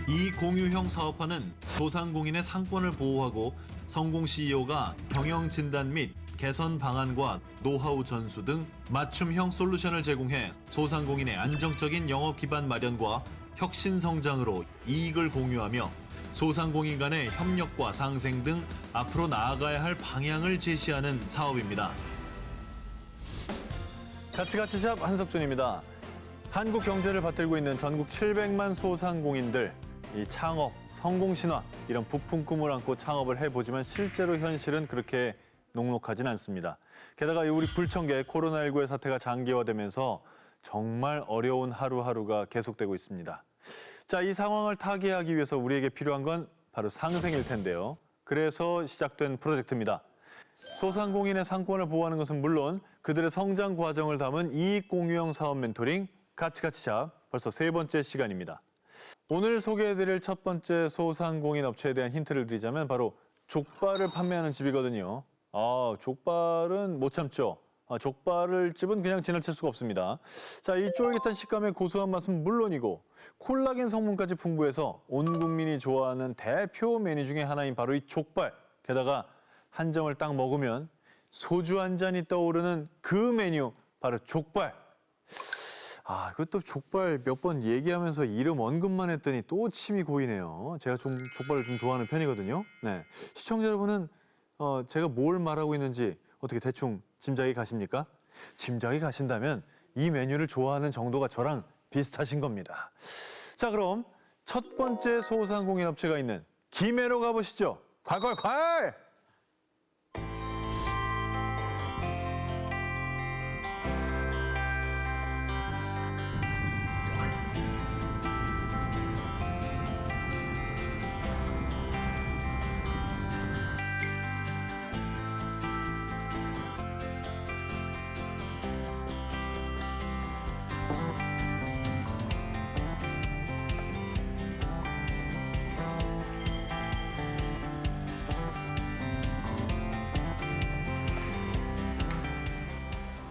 이 공유형 사업화는 소상공인의 상권을 보호하고 성공 CEO가 경영 진단 및 개선 방안과 노하우 전수 등 맞춤형 솔루션을 제공해 소상공인의 안정적인 영업 기반 마련과 혁신 성장으로 이익을 공유하며 소상공인 간의 협력과 상생 등 앞으로 나아가야 할 방향을 제시하는 사업입니다. 가치가치샵 한석준입니다. 한국 경제를 받들고 있는 전국 700만 소상공인들, 이 창업, 성공신화 이런 부푼 꿈을 안고 창업을 해보지만 실제로 현실은 그렇게 녹록하진 않습니다. 게다가 우리 불청객 코로나19의 사태가 장기화되면서 정말 어려운 하루하루가 계속되고 있습니다. 자, 이 상황을 타개하기 위해서 우리에게 필요한 건 바로 상생일 텐데요. 그래서 시작된 프로젝트입니다. 소상공인의 상권을 보호하는 것은 물론 그들의 성장 과정을 담은 이익 공유형 사업 멘토링 가치가치샵 벌써 세 번째 시간입니다. 오늘 소개해드릴 첫 번째 소상공인 업체에 대한 힌트를 드리자면 바로 족발을 판매하는 집이거든요. 족발은 못 참죠. 족발을 집은 그냥 지나칠 수가 없습니다. 자, 이 쫄깃한 식감의 고소한 맛은 물론이고 콜라겐 성분까지 풍부해서 온 국민이 좋아하는 대표 메뉴 중에 하나인 바로 이 족발. 게다가 한 점을 딱 먹으면 소주 한 잔이 떠오르는 그 메뉴 바로 족발. 그것도 족발 몇 번 얘기하면서 이름 언급만 했더니 또 침이 고이네요. 제가 족발을 좀 좋아하는 편이거든요. 네, 시청자 여러분은 제가 뭘 말하고 있는지 어떻게 대충 짐작이 가십니까? 짐작이 가신다면 이 메뉴를 좋아하는 정도가 저랑 비슷하신 겁니다. 자, 그럼 첫 번째 소상공인 업체가 있는 김해로 가보시죠. 콸콸콸!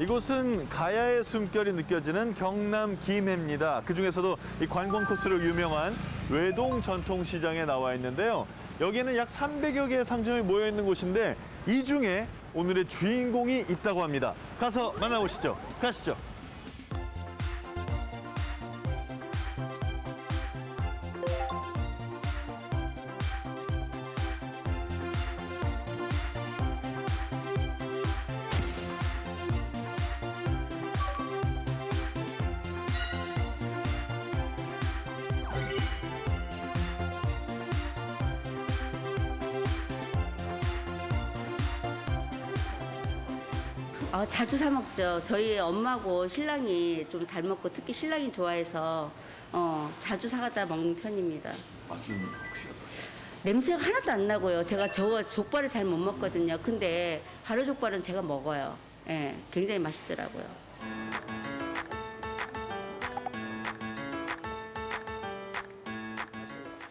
이곳은 가야의 숨결이 느껴지는 경남 김해입니다. 그중에서도 이 관광 코스로 유명한 외동 전통시장에 나와 있는데요. 여기에는 약 300여 개의 상점이 모여 있는 곳인데 이 중에 오늘의 주인공이 있다고 합니다. 가서 만나보시죠. 가시죠. 자주 사 먹죠. 저희 엄마하고 신랑이 좀 잘 먹고 특히 신랑이 좋아해서 자주 사가다 먹는 편입니다. 맛은 혹시 어떠세요? 냄새가 하나도 안 나고요. 제가 족발을 잘 못 먹거든요. 근데 발효 족발은 제가 먹어요. 예, 굉장히 맛있더라고요.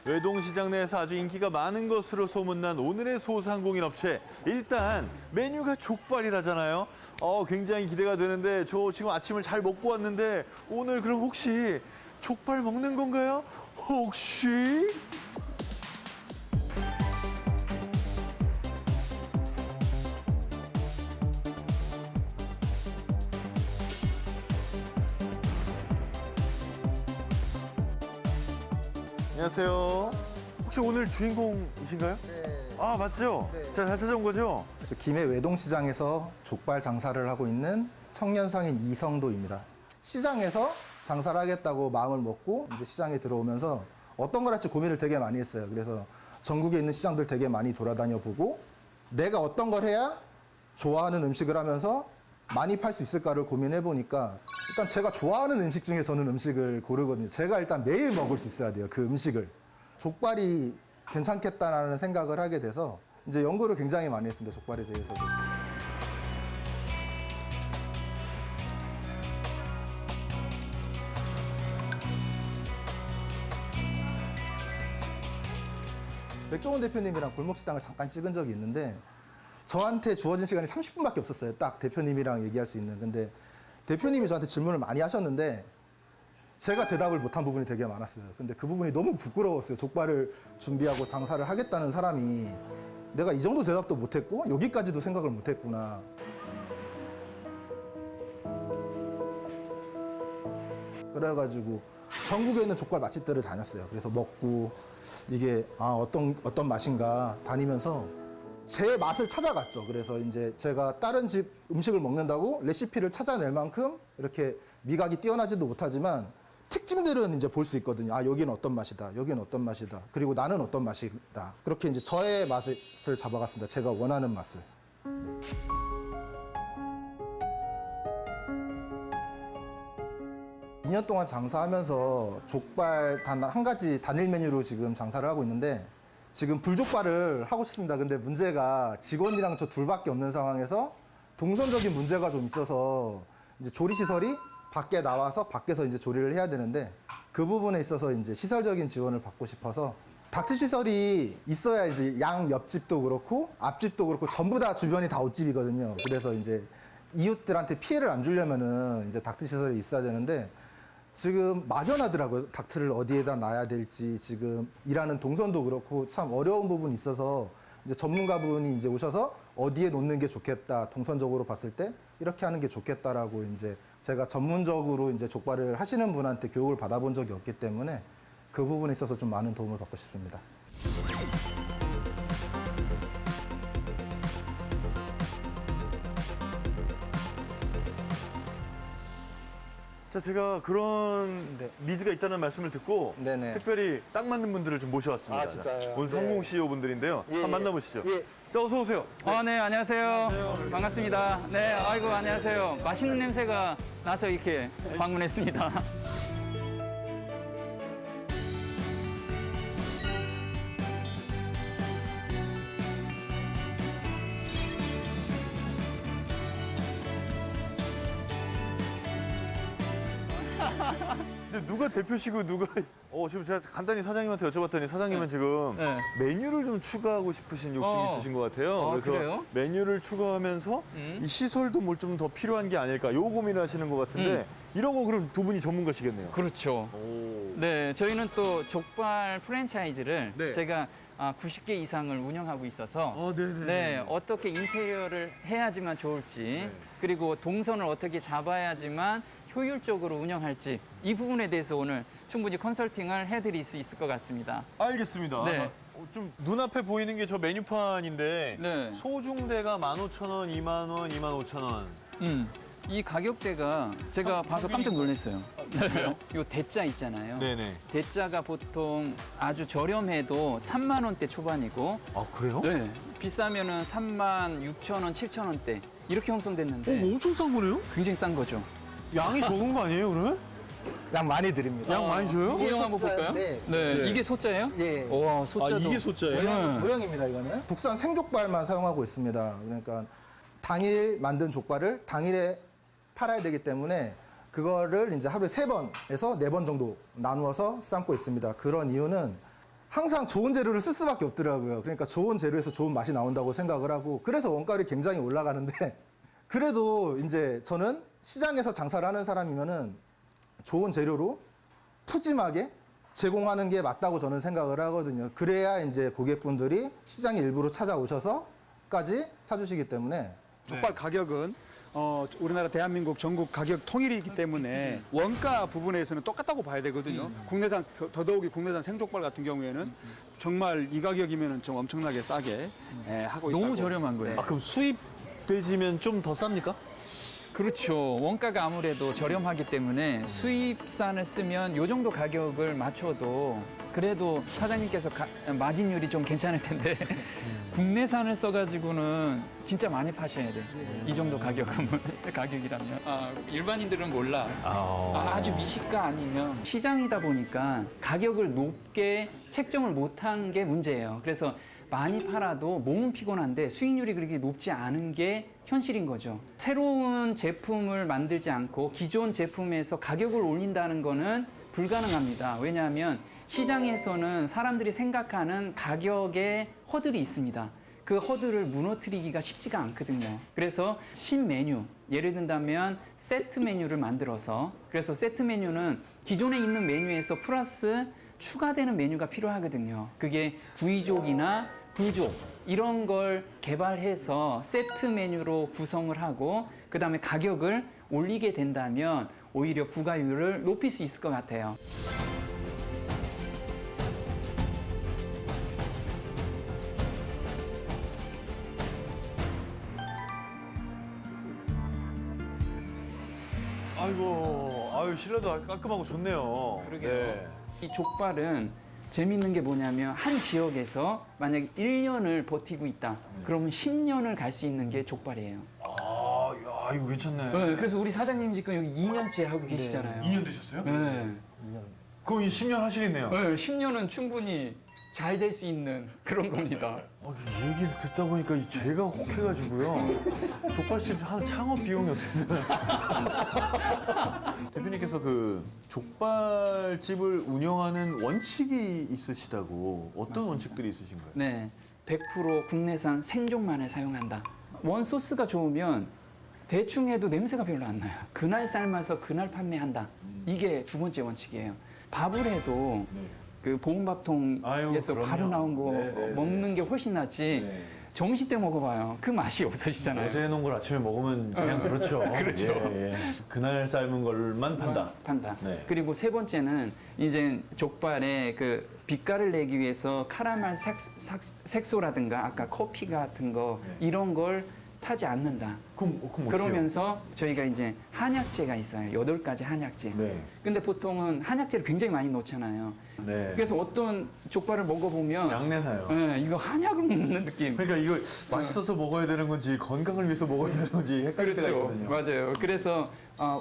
외동시장 내에서 아주 인기가 많은 것으로 소문난 오늘의 소상공인 업체. 일단 메뉴가 족발이라잖아요. 굉장히 기대가 되는데 저 지금 아침을 잘 먹고 왔는데 오늘 그럼 혹시 족발 먹는 건가요? 혹시? 안녕하세요. 혹시 오늘 주인공이신가요? 네. 맞죠? 네. 제가 잘 찾아온 거죠? 저 김해 외동시장에서 족발 장사를 하고 있는 청년상인 이성도입니다. 시장에서 장사를 하겠다고 마음을 먹고 이제 시장에 들어오면서 어떤 걸 할지 고민을 되게 많이 했어요. 그래서 전국에 있는 시장들 되게 많이 돌아다녀 보고 내가 어떤 걸 해야 좋아하는 음식을 하면서 많이 팔 수 있을까를 고민해 보니까 일단 제가 좋아하는 음식 중에 저는 음식을 고르거든요. 제가 일단 매일 먹을 수 있어야 돼요. 그 음식을. 족발이 괜찮겠다라는 생각을 하게 돼서 이제 연구를 굉장히 많이 했습니다. 족발에 대해서도. 백종원 대표님이랑 골목식당을 잠깐 찍은 적이 있는데 저한테 주어진 시간이 30분밖에 없었어요. 딱 대표님이랑 얘기할 수 있는. 근데 대표님이 저한테 질문을 많이 하셨는데 제가 대답을 못한 부분이 되게 많았어요. 근데 그 부분이 너무 부끄러웠어요. 족발을 준비하고 장사를 하겠다는 사람이 내가 이 정도 대답도 못했고 여기까지도 생각을 못했구나. 그래가지고 전국에 있는 족발 맛집들을 다녔어요. 그래서 먹고 이게 어떤 맛인가 다니면서 제 맛을 찾아갔죠. 그래서 이제 제가 다른 집 음식을 먹는다고 레시피를 찾아낼 만큼 이렇게 미각이 뛰어나지도 못하지만 특징들은 이제 볼 수 있거든요. 여기는 어떤 맛이다. 여기는 어떤 맛이다. 그리고 나는 어떤 맛이다. 그렇게 이제 저의 맛을 잡아갔습니다. 제가 원하는 맛을. 2년 동안 장사하면서 족발 단 한 가지 단일 메뉴로 지금 장사를 하고 있는데 지금 불족발을 하고 싶습니다. 근데 문제가 직원이랑 저 둘밖에 없는 상황에서 동선적인 문제가 좀 있어서 이제 조리 시설이 밖에 나와서 밖에서 이제 조리를 해야 되는데 그 부분에 있어서 이제 시설적인 지원을 받고 싶어서 닥트 시설이 있어야 이제 양 옆집도 그렇고 앞집도 그렇고 전부 다 주변이 다 옷집이거든요. 그래서 이제 이웃들한테 피해를 안 주려면은 이제 닥트 시설이 있어야 되는데 지금 막연하더라고요. 닥트를 어디에다 놔야 될지 지금 일하는 동선도 그렇고 참 어려운 부분이 있어서 이제 전문가분이 이제 오셔서 어디에 놓는 게 좋겠다. 동선적으로 봤을 때 이렇게 하는 게 좋겠다라고 이제 제가 전문적으로 이제 족발을 하시는 분한테 교육을 받아본 적이 없기 때문에 그 부분에 있어서 좀 많은 도움을 받고 싶습니다. 자, 제가 그런 네. 니즈가 있다는 말씀을 듣고 네네. 특별히 딱 맞는 분들을 좀 모셔왔습니다. 아, 진짜요? 오늘 네. 성공 CEO 분들인데요. 예, 한번 예. 만나보시죠. 예. 자, 어서 오세요. 네, 안녕하세요. 반갑습니다. 네, 아이고, 안녕하세요. 맛있는 냄새가 나서 이렇게 방문했습니다. 근데 누가 대표시고 누가 지금 제가 간단히 사장님한테 여쭤봤더니 사장님은 지금 네. 메뉴를 좀 추가하고 싶으신 욕심이 있으신 것 같아요. 그래서 그래요? 메뉴를 추가하면서 이 시설도 뭘 좀 더 필요한 게 아닐까 요 고민을 하시는 것 같은데 이런 거 그럼 두 분이 전문가시겠네요. 그렇죠. 오. 네, 저희는 또 족발 프랜차이즈를 네. 제가 90개 이상을 운영하고 있어서 네네. 네, 어떻게 인테리어를 해야지만 좋을지 그리고 동선을 어떻게 잡아야지만 효율적으로 운영할지 이 부분에 대해서 오늘 충분히 컨설팅을 해드릴 수 있을 것 같습니다. 알겠습니다. 네. 좀 눈앞에 보이는 게 저 메뉴판인데 네. 소중대가 15,000원, 2만 원, 25,000원. 이 가격대가 제가 봐서 깜짝 놀랐어요. 그래요? 요 대짜 있잖아요. 네네. 대짜가 보통 아주 저렴해도 3만 원대 초반이고 아 그래요? 네, 비싸면은 3만 6천 원, 7천 원대 이렇게 형성됐는데 엄청 싼 거네요? 굉장히 싼 거죠. 양이 적은 거 아니에요, 그러면? 양 많이 드립니다. 양 많이 줘요? 이거 한번 볼까요? 소자인데, 네, 이게 소자예요? 예. 와, 소자도. 이게 소자예요? 네. 모형입니다, 이거는. 국산 생족발만 사용하고 있습니다. 그러니까 당일 만든 족발을 당일에 팔아야 되기 때문에 그거를 이제 하루에 3번에서 4번 정도 나누어서 삶고 있습니다. 그런 이유는 항상 좋은 재료를 쓸 수밖에 없더라고요. 그러니까 좋은 재료에서 좋은 맛이 나온다고 생각을 하고 그래서 원가율이 굉장히 올라가는데 그래도 이제 저는 시장에서 장사를 하는 사람이면은 좋은 재료로 푸짐하게 제공하는 게 맞다고 저는 생각을 하거든요. 그래야 이제 고객분들이 시장에 일부러 찾아오셔서까지 사주시기 때문에 족발 가격은 우리나라 대한민국 전국 가격 통일이기 때문에 원가 부분에서는 똑같다고 봐야 되거든요. 국내산 더더욱이 국내산 생족발 같은 경우에는 정말 이 가격이면 좀 엄청나게 싸게 하고 있다고. 너무 저렴한 거예요. 아, 그럼 수입 돼지면 좀 더 쌉니까? 그렇죠. 원가가 아무래도 저렴하기 때문에 수입산을 쓰면 요 정도 가격을 맞춰도 그래도 사장님께서 마진율이 좀 괜찮을 텐데 국내산을 써가지고는 진짜 많이 파셔야 돼. 이 정도 가격이라면. 일반인들은 몰라. 아주 미식가 아니면 시장이다 보니까 가격을 높게 책정을 못한 게 문제예요. 그래서 많이 팔아도 몸은 피곤한데 수익률이 그렇게 높지 않은 게 현실인 거죠. 새로운 제품을 만들지 않고 기존 제품에서 가격을 올린다는 거는 불가능합니다. 왜냐하면 시장에서는 사람들이 생각하는 가격의 허들이 있습니다. 그 허들을 무너뜨리기가 쉽지가 않거든요. 그래서 신메뉴, 예를 든다면 세트 메뉴를 만들어서, 그래서 세트 메뉴는 기존에 있는 메뉴에서 플러스 추가되는 메뉴가 필요하거든요. 그게 구이족이나 불족 이런 걸 개발해서 세트 메뉴로 구성을 하고 그다음에 가격을 올리게 된다면 오히려 부가율을 높일 수 있을 것 같아요. 아이고, 아유 실내도 깔끔하고 좋네요. 그러게요. 네. 이 족발은 재밌는 게 뭐냐면 한 지역에서 만약에 1년을 버티고 있다. 그러면 10년을 갈 수 있는 게 족발이에요. 아, 야, 이거 괜찮네. 네, 그래서 우리 사장님 지금 여기 2년째 하고 계시잖아요. 2년 되셨어요? 네. 그럼 이 10년 하시겠네요. 네, 10년은 충분히 잘 될 수 있는 그런 겁니다. 이 얘기를 듣다 보니까 제가 혹해가지고요. 족발집 한 창업 비용이 어떻게 되나요? 대표님께서 그 족발집을 운영하는 원칙이 있으시다고 어떤 원칙들이 있으신가요? 네, 100% 국내산 생종만을 사용한다. 원 소스가 좋으면 대충 해도 냄새가 별로 안 나요. 그날 삶아서 그날 판매한다. 이게 두 번째 원칙이에요. 밥을 해도 그 아유, 보온밥통에서 그럼요. 바로 나온 거 네, 네, 먹는 게 훨씬 낫지. 점심 때 먹어봐요. 그 맛이 없어지잖아요. 어제 해놓은 걸 아침에 먹으면 그냥 그렇죠. 그렇죠. 예, 예. 그날 삶은 걸만 판다. 판다. 네. 그리고 세 번째는 이제 족발에 그 빛깔을 내기 위해서 카라멜 색소라든가 아까 커피 같은 거 이런 걸 타지 않는다. 그럼 어떻게 그러면서 저희가 이제 한약재가 있어요. 8가지 한약재. 네. 근데 보통은 한약재를 굉장히 많이 넣잖아요. 네. 그래서 어떤 족발을 먹어보면 양내나요. 네, 이거 한약을 먹는 느낌. 그러니까 이걸 맛있어서 먹어야 되는 건지 건강을 위해서 먹어야 되는 건지 헷갈릴 때가 있거든요. 맞아요. 그래서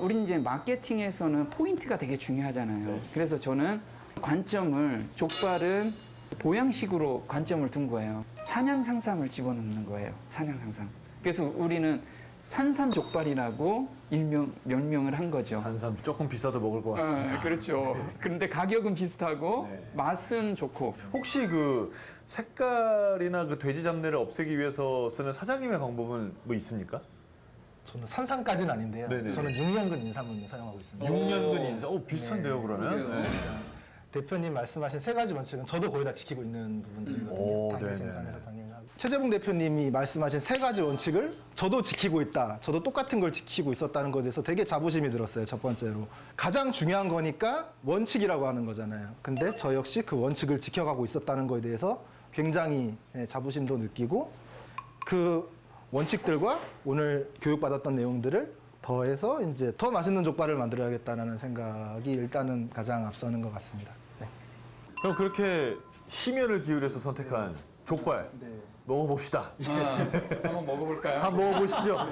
우리 이제 마케팅에서는 포인트가 되게 중요하잖아요. 네. 그래서 저는 관점을 족발은 보양식으로 관점을 둔 거예요. 산양상삼을 집어넣는 거예요. 산양상삼. 그래서 우리는 산삼족발이라고 면명을 한 거죠. 산삼 조금 비싸도 먹을 것 같습니다. 그렇죠. 그런데 가격은 비슷하고 네. 맛은 좋고. 혹시 그 색깔이나 그 돼지 잡내를 없애기 위해서 쓰는 사장님의 방법은 뭐 있습니까? 저는 산삼까지는 아닌데요. 네네. 저는 6년근 인삼을 사용하고 있습니다. 6년근 인사. 비슷한데요, 그러면? 그러게요. 네. 대표님 말씀하신 세 가지 원칙은 저도 거의 다 지키고 있는 부분들이거든요. 오, 당일 네네. 생산에서 당일하고. 최재봉 대표님이 말씀하신 세 가지 원칙을 저도 지키고 있다. 저도 똑같은 걸 지키고 있었다는 것에 대해서 되게 자부심이 들었어요. 첫 번째로. 가장 중요한 거니까 원칙이라고 하는 거잖아요. 근데 저 역시 그 원칙을 지켜가고 있었다는 거에 대해서 굉장히 자부심도 느끼고 그 원칙들과 오늘 교육받았던 내용들을 더해서 이제 더 맛있는 족발을 만들어야겠다는 생각이 일단은 가장 앞서는 것 같습니다. 네. 그럼 그렇게 심혈을 기울여서 선택한 족발 네. 먹어봅시다. 한번 먹어볼까요? 한번 먹어보시죠.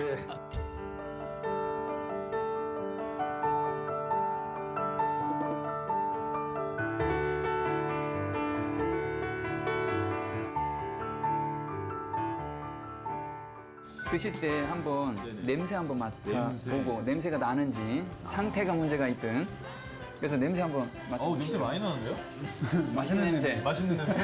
드실 때 한번 냄새 한번 맡아보고 냄새가 나는지 상태가 문제가 있든 그래서 냄새 한번 어우, 냄새 맡아보시죠. 많이 나는데요? 맛있는 냄새. 맛있는 냄새.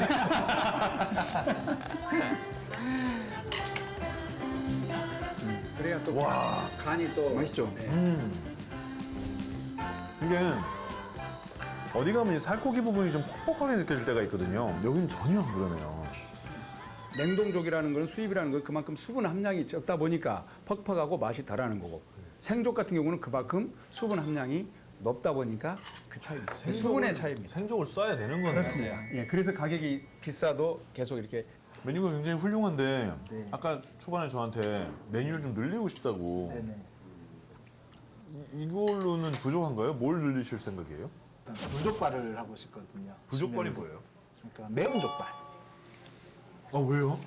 그래야 또 와. 간이 또 맛있죠? 이게 어디 가면 이 살코기 부분이 좀 퍽퍽하게 느껴질 때가 있거든요. 여기는 전혀 안 그러네요. 냉동족이라는 거는 수입이라는 건 그만큼 수분 함량이 적다 보니까 퍽퍽하고 맛이 덜하는 거고 생족 같은 경우는 그만큼 수분 함량이 높다 보니까 그 차이입니다. 수분의 차이입니다. 생족을 써야 되는 거네요. 그렇습니다. 예, 그래서 가격이 비싸도 계속 이렇게 메뉴가 굉장히 훌륭한데 네. 아까 초반에 저한테 메뉴를 좀 늘리고 싶다고 네네. 이걸로는 부족한가요? 뭘 늘리실 생각이에요? 불족발을 하고 싶거든요. 부족발이 뭐예요? 그러니까 매운 족발. 아 왜요?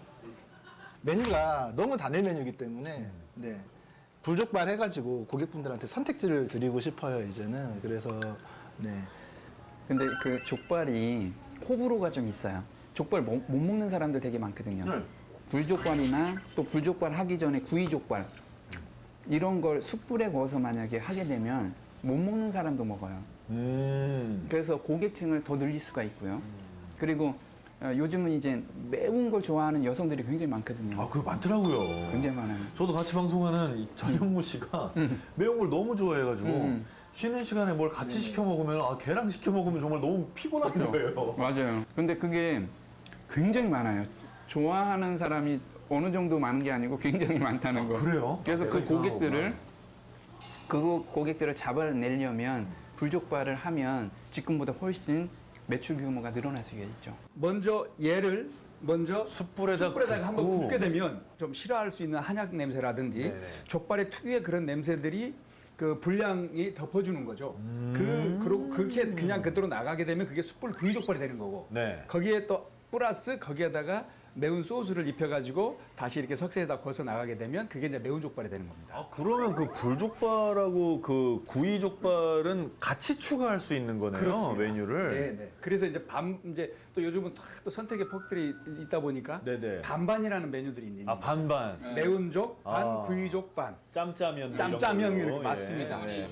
메뉴가 너무 단일 메뉴이기 때문에 네. 불족발 해가지고 고객분들한테 선택지를 드리고 싶어요 이제는. 그래서 네. 근데 그 족발이 호불호가 좀 있어요. 족발 못 먹는 사람들 되게 많거든요. 네. 불족발이나 또 불족발 하기 전에 구이족발 이런 걸 숯불에 구워서 만약에 하게 되면 못 먹는 사람도 먹어요. 그래서 고객층을 더 늘릴 수가 있고요. 그리고 요즘은 이제 매운 걸 좋아하는 여성들이 굉장히 많거든요. 아, 그거 많더라고요. 굉장히 많아요. 저도 같이 방송하는 이 전현무 씨가 매운 걸 너무 좋아해가지고 쉬는 시간에 뭘 같이 시켜 먹으면 걔랑 시켜 먹으면 정말 너무 피곤한 거예요. 맞아요. 근데 그게 굉장히 많아요. 좋아하는 사람이 어느 정도 많은 게 아니고 굉장히 많다는 거. 그래요? 그래서 내가 그 이상한 고객들을 잡아내려면 불족발을 하면 지금보다 훨씬 매출 규모가 늘어날 수가 있죠. 먼저 얘를 숯불에다 한번 굽고. 굽게 되면 좀 싫어할 수 있는 한약 냄새라든지 네네. 족발의 특유의 그런 냄새들이 그 분량이 덮어주는 거죠. 그리고 그렇게 그냥 그대로 나가게 되면 그게 숯불 구이족발이 되는 거고. 네. 거기에 또 플러스 거기에다가 매운 소스를 입혀가지고 다시 이렇게 석쇠에다 거서 나가게 되면 그게 이제 매운 족발이 되는 겁니다. 아, 그러면 그 불족발하고 그 구이족발은 같이 추가할 수 있는 거네요, 그렇습니다. 메뉴를. 네. 그래서 이제 이제 또 요즘은 또 선택의 폭들이 있다 보니까 네네. 반반이라는 메뉴들이 있는. 아, 반반. 매운 족 반, 아. 구이족 반. 짬짜면. 짬짜면 이런 걸로. 이렇게 맞습니다. 예.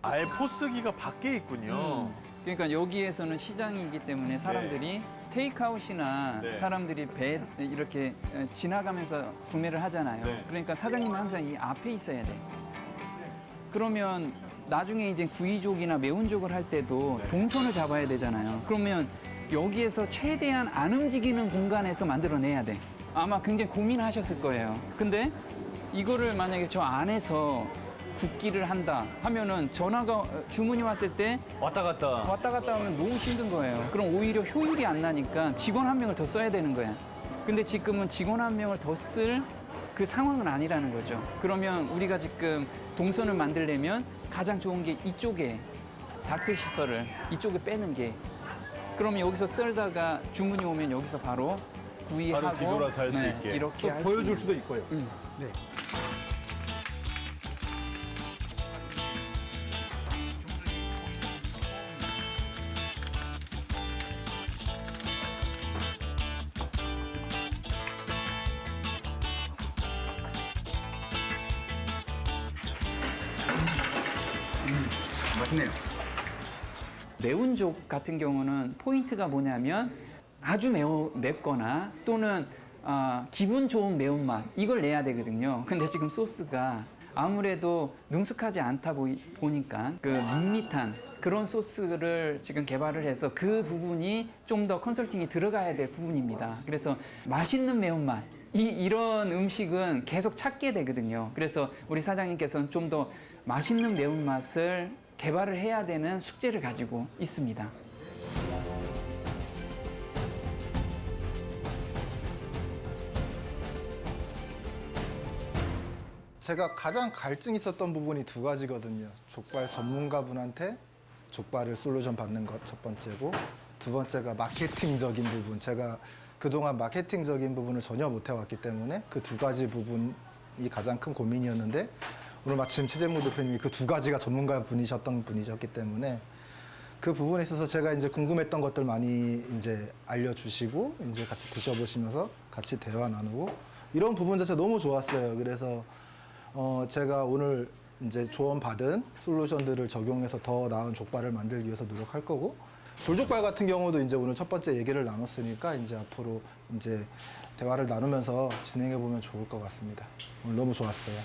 아예 포스기가 밖에 있군요. 그러니까 여기에서는 시장이기 때문에 사람들이 테이크아웃이나 네. 사람들이 배 이렇게 지나가면서 구매를 하잖아요. 네. 그러니까 사장님은 항상 이 앞에 있어야 돼. 그러면 나중에 이제 구이족이나 매운족을 할 때도 동선을 잡아야 되잖아요. 그러면 여기에서 최대한 안 움직이는 공간에서 만들어내야 돼. 아마 굉장히 고민하셨을 거예요. 근데 이거를 만약에 저 안에서 굽기를 한다 하면은 전화가 주문이 왔을 때 왔다 갔다 하면 너무 힘든 거예요. 그럼 오히려 효율이 안 나니까 직원 한 명을 더 써야 되는 거야. 근데 지금은 직원 한 명을 더 쓸 그 상황은 아니라는 거죠. 그러면 우리가 지금 동선을 만들려면 가장 좋은 게 이쪽에 닥트 시설을 이쪽에 빼는 게 그러면 여기서 썰다가 주문이 오면 여기서 바로 구이하고 바로 뒤돌아서 할수 있게. 이렇게 또 할수 보여줄 있는. 수도 있고요. 네. 맛있네요. 매운족 같은 경우는 포인트가 뭐냐면 아주 맵거나 또는 기분 좋은 매운맛 이걸 내야 되거든요. 근데 지금 소스가 아무래도 능숙하지 않다 보니까 그 밋밋한 그런 소스를 지금 개발을 해서 그 부분이 좀 더 컨설팅이 들어가야 될 부분입니다. 그래서 맛있는 매운맛 이런 음식은 계속 찾게 되거든요. 그래서 우리 사장님께서는 좀 더 맛있는 매운맛을 개발을 해야 되는 숙제를 가지고 있습니다. 제가 가장 갈증 있었던 부분이 두 가지거든요. 족발 전문가분한테 족발을 솔루션 받는 것 첫 번째고, 두 번째가 마케팅적인 부분. 제가 그동안 마케팅적인 부분을 전혀 못 해왔기 때문에 그 두 가지 부분이 가장 큰 고민이었는데, 오늘 마침 최재무 대표님이 그 두 가지가 전문가분이셨던 분이셨기 때문에 그 부분에 있어서 제가 이제 궁금했던 것들 많이 이제 알려주시고, 이제 같이 드셔보시면서 같이 대화 나누고, 이런 부분 자체 너무 좋았어요. 그래서 제가 오늘 이제 조언받은 솔루션들을 적용해서 더 나은 족발을 만들기 위해서 노력할 거고, 불족발 같은 경우도 이제 오늘 첫 번째 얘기를 나눴으니까 이제 앞으로 이제 대화를 나누면서 진행해 보면 좋을 것 같습니다. 오늘 너무 좋았어요.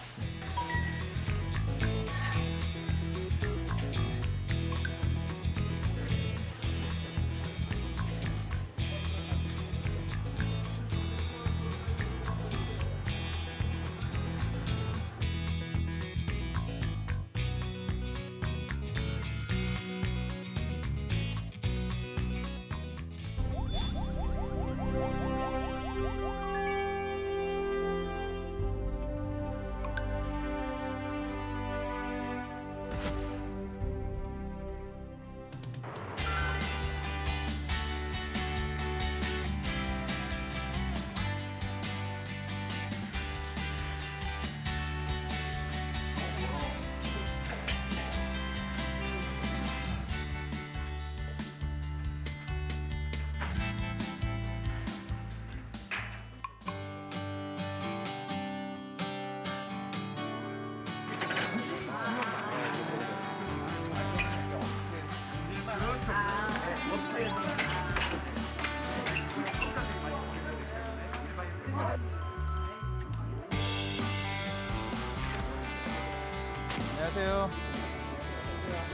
안녕하세요.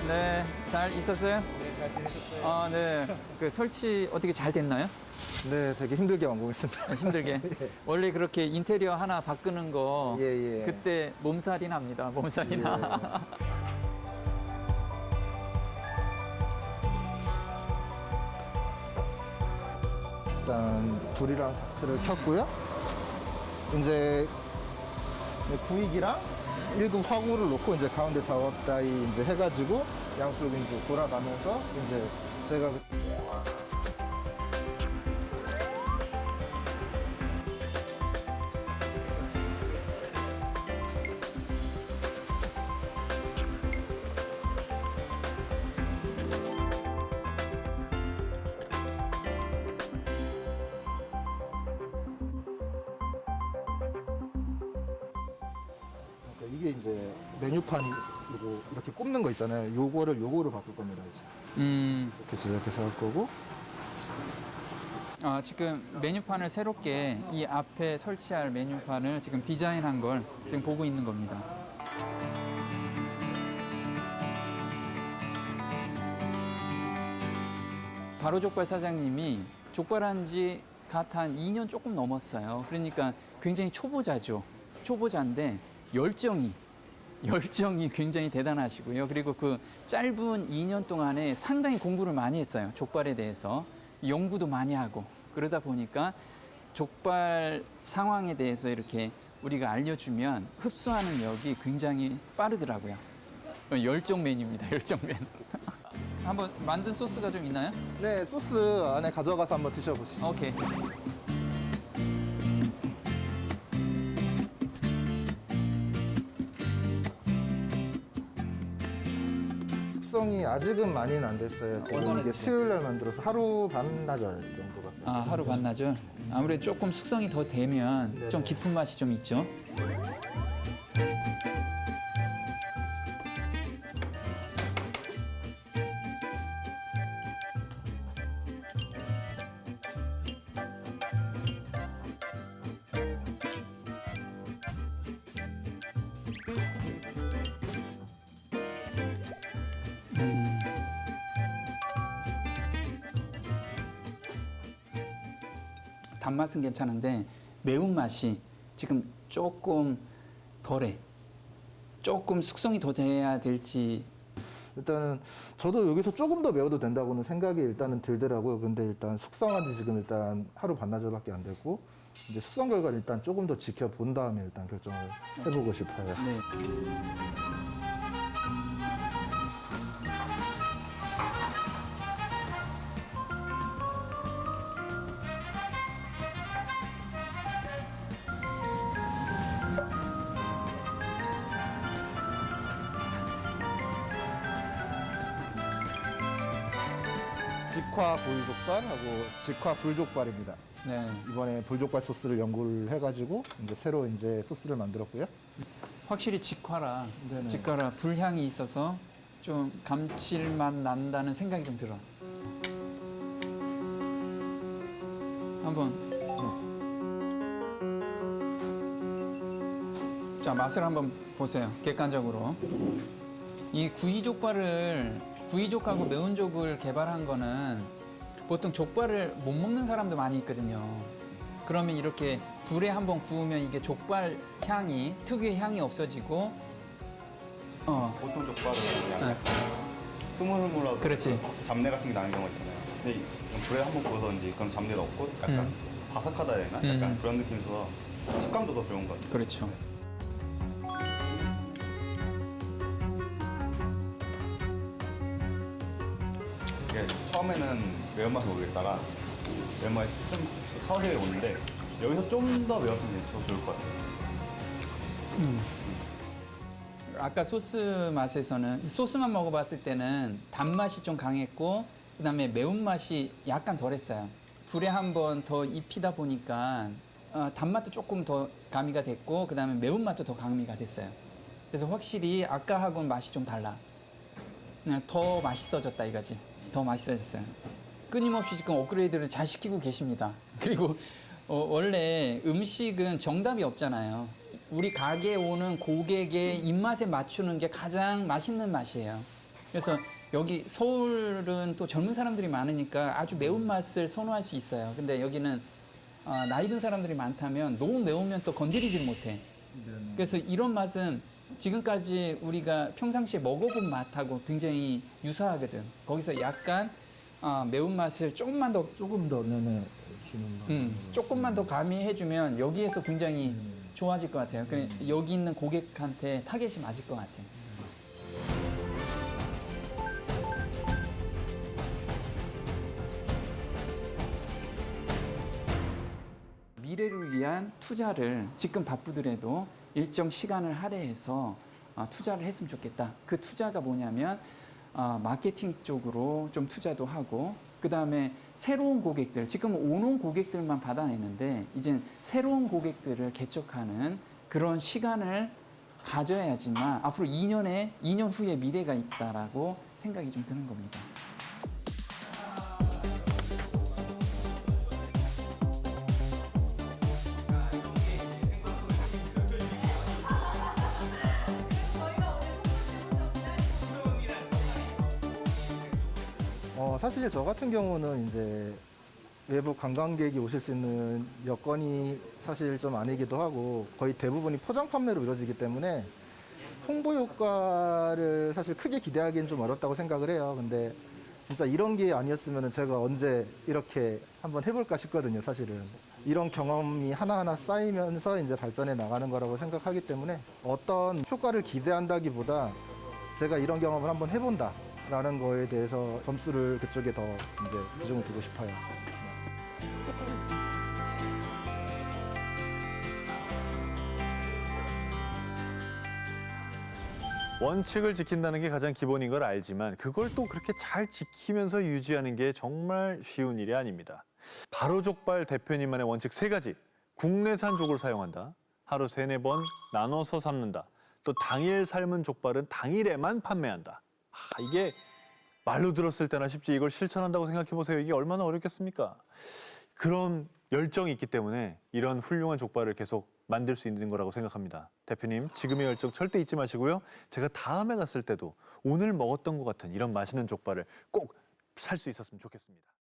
네, 잘 있었어요? 네, 잘 지내셨어요. 아, 네. 그 설치 어떻게 잘 됐나요? 네, 되게 힘들게 완공했습니다. 힘들게. 원래 그렇게 인테리어 하나 바꾸는 거 예, 예. 그때 몸살이 납니다. 몸살이 나. 일단 불이랑 닥트를 켰고요. 이제 구익이랑 1급 화구를 놓고 이제 가운데 작업 따위 이제 해가지고 양쪽이 이제 돌아가면서 이제 제가 그러니까 이게 이제 메뉴판이고 이렇게 꼽는 거 있잖아요. 요거를 바꿀 겁니다. 이제 이렇게 제작해서 할 거고. 아, 지금 메뉴판을 새롭게 이 앞에 설치할 메뉴판을 지금 디자인한 걸 지금 보고 있는 겁니다. 바로족발 사장님이 족발한 지 갓 한 2년 조금 넘었어요. 그러니까 굉장히 초보자죠. 초보자인데 열정이 굉장히 대단하시고요. 그리고 그 짧은 2년 동안에 상당히 공부를 많이 했어요. 족발에 대해서. 연구도 많이 하고. 그러다 보니까 족발 상황에 대해서 이렇게 우리가 알려주면 흡수하는 력이 굉장히 빠르더라고요. 열정맨입니다. 열정맨. 한번 만든 소스가 좀 있나요? 네, 소스 안에 가져가서 한번 드셔보시죠. 오케이. 숙성이 아직은 많이는 안 됐어요. 지금 얼마나 이게 됐어요? 수요일 날 만들어서 하루 반나절 정도가. 아, 하루 반나절. 아무래도 조금 숙성이 더 되면 네네. 좀 깊은 맛이 좀 있죠. 단맛은 괜찮은데 매운맛이 지금 조금 덜해. 조금 숙성이 더 돼야 될지. 일단은 저도 여기서 조금 더 매워도 된다고는 생각이 일단은 들더라고요. 근데 일단 숙성한 지 지금 일단 하루 반나절밖에 안 됐고 이제 숙성 결과를 일단 조금 더 지켜본 다음에 일단 결정을 해보고 싶어요. 네. 직화 보이족발하고 직화 불족발입니다. 네. 이번에 불족발 소스를 연구를 해가지고 이제 새로 이제 소스를 만들었고요. 확실히 직화라. 네네. 직화라 불향이 있어서 좀 감칠맛 난다는 생각이 좀 들어. 한번. 자, 맛을 한번 보세요. 객관적으로. 이 구이족하고 매운족을 개발한 거는 보통 족발을 못 먹는 사람도 많이 있거든요. 그러면 이렇게 불에 한번 구우면 이게 족발 향이, 특유의 향이 없어지고, 보통 족발은 그냥 네. 흐물흐물하고 그렇지. 잡내 같은 게 나는 경우가 있잖아요. 근데 불에 한번 구워서 이제 그런 잡내도 없고 약간 바삭하다 해야 되나? 약간 그런 느낌이 있어서 식감도 더 좋은 것 같아요. 그렇죠. 이게 처음에는 매운맛을 모르겠다가 매운맛이 좀 서서히 오는데 여기서 좀 더 매웠으면 더 좋을 것 같아요. 아까 소스 맛에서는 소스만 먹어봤을 때는 단맛이 좀 강했고 그다음에 매운맛이 약간 덜했어요. 불에 한번 더 입히다 보니까 단맛도 조금 더 가미가 됐고 그다음에 매운맛도 더 가미가 됐어요. 그래서 확실히 아까하고는 맛이 좀 달라. 그냥 더 맛있어졌다 이거지. 더 맛있어졌어요. 끊임없이 지금 업그레이드를 잘 시키고 계십니다. 그리고 원래 음식은 정답이 없잖아요. 우리 가게에 오는 고객의 입맛에 맞추는 게 가장 맛있는 맛이에요. 그래서 여기 서울은 또 젊은 사람들이 많으니까 아주 매운맛을 선호할 수 있어요. 근데 여기는 나이 든 사람들이 많다면 너무 매우면 또 건드리질 못해. 그래서 이런 맛은 지금까지 우리가 평상시에 먹어본 맛하고 굉장히 유사하거든. 거기서 약간 매운맛을 조금 더 조금 더 네네 주는 거. 조금만 더 가미해주면 여기에서 굉장히 좋아질 것 같아요. 그래 여기 있는 고객한테 타겟이 맞을 것 같아요. 미래를 위한 투자를 지금 바쁘더라도 일정 시간을 할애해서 투자를 했으면 좋겠다. 그 투자가 뭐냐면 마케팅 쪽으로 좀 투자도 하고 그다음에 새로운 고객들, 지금 오는 고객들만 받아내는데 이제 새로운 고객들을 개척하는 그런 시간을 가져야지만 앞으로 2년 후에 미래가 있다라고 생각이 좀 드는 겁니다. 사실 저 같은 경우는 이제 외부 관광객이 오실 수 있는 여건이 사실 좀 아니기도 하고 거의 대부분이 포장 판매로 이루어지기 때문에 홍보 효과를 사실 크게 기대하기는 좀 어렵다고 생각을 해요. 근데 진짜 이런 게 아니었으면 제가 언제 이렇게 한번 해볼까 싶거든요, 사실은. 이런 경험이 하나하나 쌓이면서 이제 발전해 나가는 거라고 생각하기 때문에 어떤 효과를 기대한다기보다 제가 이런 경험을 한번 해본다. 라는 거에 대해서 점수를 그쪽에 더 이제 비중을 두고 싶어요. 원칙을 지킨다는 게 가장 기본인 걸 알지만 그걸 또 그렇게 잘 지키면서 유지하는 게 정말 쉬운 일이 아닙니다. 바로족발 대표님만의 원칙 3가지. 국내산 족을 사용한다. 하루 3-4번 나눠서 삶는다. 또 당일 삶은 족발은 당일에만 판매한다. 이게 말로 들었을 때나 쉽지 이걸 실천한다고 생각해 보세요. 이게 얼마나 어렵겠습니까? 그런 열정이 있기 때문에 이런 훌륭한 족발을 계속 만들 수 있는 거라고 생각합니다. 대표님, 지금의 열정 절대 잊지 마시고요. 제가 다음에 갔을 때도 오늘 먹었던 것 같은 이런 맛있는 족발을 꼭 살 수 있었으면 좋겠습니다.